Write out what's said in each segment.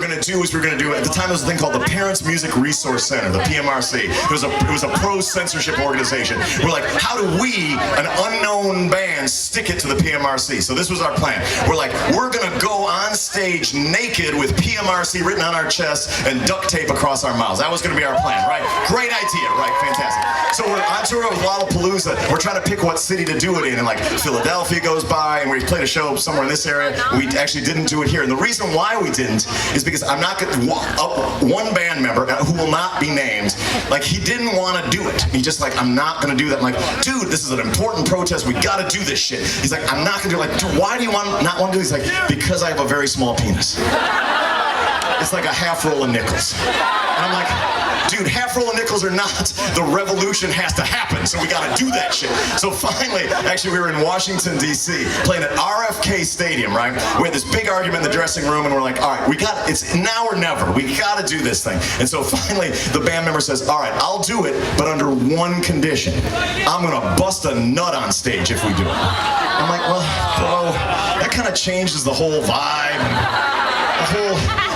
going to do is at the time there was a thing called the Parents Music Resource Center, the PMRC. It was a pro-censorship organization. We're like, how do we, an unknown band, stick it to the PMRC? So this was our plan. We're like, we're going to go on stage naked with PMRC written on our chests and duct tape across our mouths. That was going to be our plan, right? Great idea, right? Fantastic. So we're on tour with Lollapalooza. We're trying to pick what city to do it in, and like Philadelphia goes by, and we played a show somewhere in this area. We actually didn't do it here, and the reason why we didn't is because I'm not going to one band member who will not be named, like he didn't want to do it. He just like, I'm not going to do that. I'm like, dude, this is an important protest. We got to do this shit. He's like, I'm not going to do it. Like, dude, why do you not want to do this? He's like, because I have a very small penis. It's like a half roll of nickels. And I'm like, dude, half roll of nickels or not, the revolution has to happen, so we gotta do that shit. So finally, actually we were in Washington, D.C., playing at RFK Stadium, right? We had this big argument in the dressing room, and we're like, all right, it's now or never. We gotta do this thing. And so finally, the band member says, all right, I'll do it, but under one condition. I'm gonna bust a nut on stage if we do it. I'm like, well, bro, that kind of changes the whole vibe.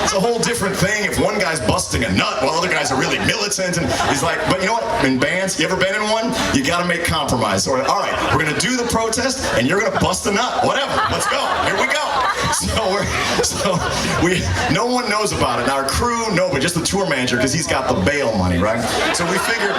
It's a whole different thing if one guy's busting a nut while other guys are really militant. And he's like, but you know what? In bands, you ever been in one? You gotta make compromise. So we're like, all right, we're gonna do the protest and you're gonna bust a nut. Whatever, let's go. Here we go. No one knows about it. Now our crew, no, but just the tour manager, because he's got the bail money, right? So we figure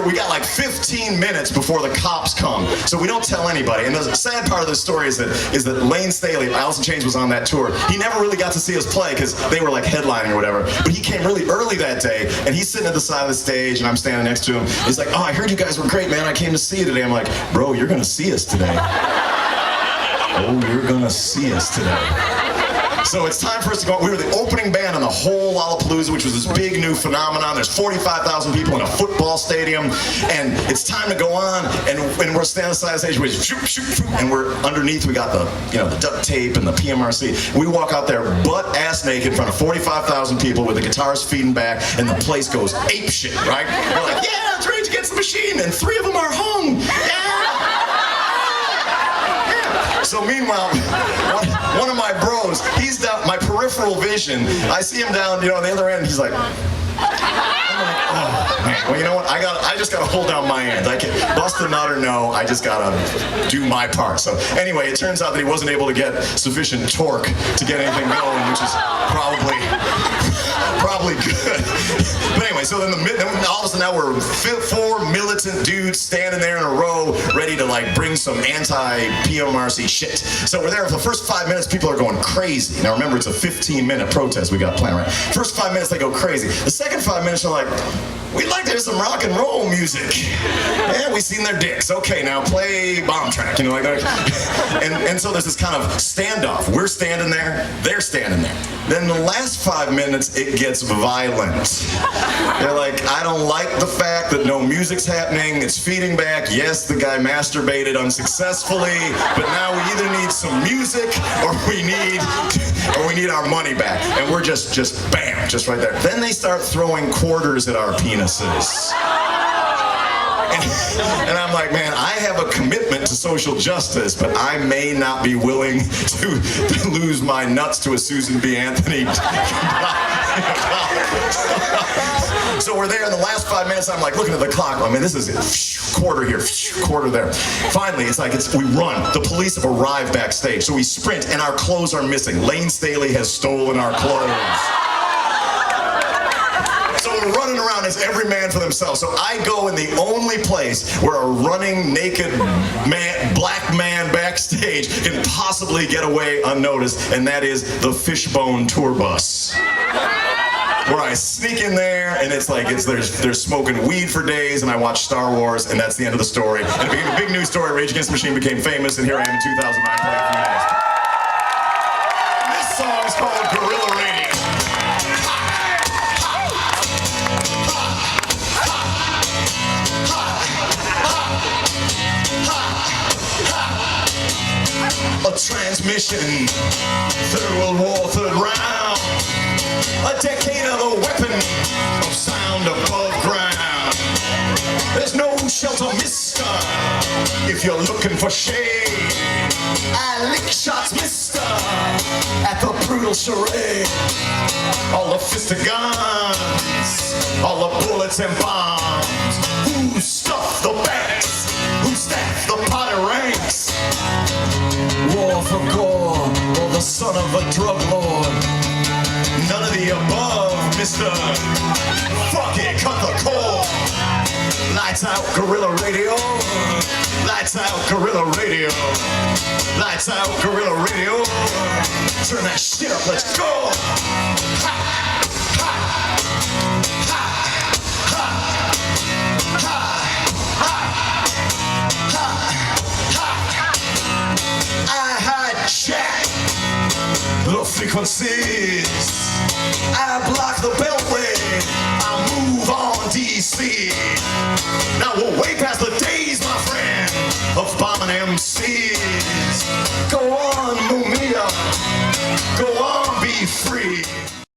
we got like 15 minutes before the cops come. So we don't tell anybody. And the sad part of the story is that Lane Staley, Alice in Chains was on that tour. He never really got to see us play because they were like headlining or whatever. But he came really early that day, and he's sitting at the side of the stage, and I'm standing next to him. He's like, oh, I heard you guys were great, man. I came to see you today. I'm like, bro, you're gonna see us today. Oh, you're gonna see us today. So it's time for us to go. We were the opening band on the whole Lollapalooza, which was this big new phenomenon. There's 45,000 people in a football stadium, and it's time to go on. And we're standing on the side of the stage, we shoot, and we're underneath. We got the duct tape and the PMRC. We walk out there butt ass naked in front of 45,000 people with the guitars feeding back, and the place goes ape shit, right? We're like, yeah, it's Rage Against the Machine, and 3 of them are hung. Yeah. So meanwhile, one of my bros, he's down, my peripheral vision, I see him down, on the other end, he's like, I'm like, oh, man. Well, you know what, I just gotta hold down my end. I can bust a nut or no, I just gotta do my part. So anyway, it turns out that he wasn't able to get sufficient torque to get anything going, which is probably good. But anyway, so then all of a sudden now we're 4 militant dudes standing there in a row ready to like bring some anti-PMRC shit. So we're there for the first 5 minutes, people are going crazy. Now remember, it's a 15-minute protest we got planned, right? First 5 minutes they go crazy. The second 5 minutes are like, we'd like to hear some rock and roll music. Yeah, we seen their dicks. Okay, now play bomb track, like that. And so there's this kind of standoff. We're standing there, they're standing there. Then the last 5 minutes, it gets violent. They're like, I don't like the fact that no music's happening, it's feeding back. Yes, the guy masturbated unsuccessfully, but now we either need some music or we need our money back. And we're just bam, just right there. Then they start throwing quarters at our penises. And I'm like, man, I have a commitment to social justice, but I may not be willing to lose my nuts to a Susan B. Anthony. So we're there in the last 5 minutes. I'm like looking at the clock. I mean, this is it. Quarter here, quarter there. Finally, we run. The police have arrived backstage. So we sprint, and our clothes are missing. Lane Staley has stolen our clothes. So we're running around as every man for themselves. So I go in the only place where a running naked black man backstage can possibly get away unnoticed, and that is the Fishbone tour bus. Where I sneak in there, and it's like they're smoking weed for days, and I watch Star Wars, and that's the end of the story. And it became a big news story. Rage Against the Machine became famous, and here I am in 2009 playing for you guys. And this song is called Guerrilla Radio. A transmission, Third World War, third round. A decade of a weapon of sound above ground. There's no shelter, mister, if you're looking for shade. I lick shots, mister, at the brutal little charade. All the fisted guns, all the bullets and bombs. Who stuffed the banks? Who staffed the party ranks? War for gore, or the son of a drug lord? None of the above, mister. Fuck it, cut the cord. Lights out, Guerrilla Radio. Lights out, Guerrilla Radio. Lights out, Guerrilla Radio. Turn that shit up, let's go. Ha, ha, ha, ha, ha, ha, ha, ha. I hijack the frequencies. I block the beltway. I move on DC. Now we're way past the days, my friend, of bombing MCs. Go on, Mumia. Go on, be free.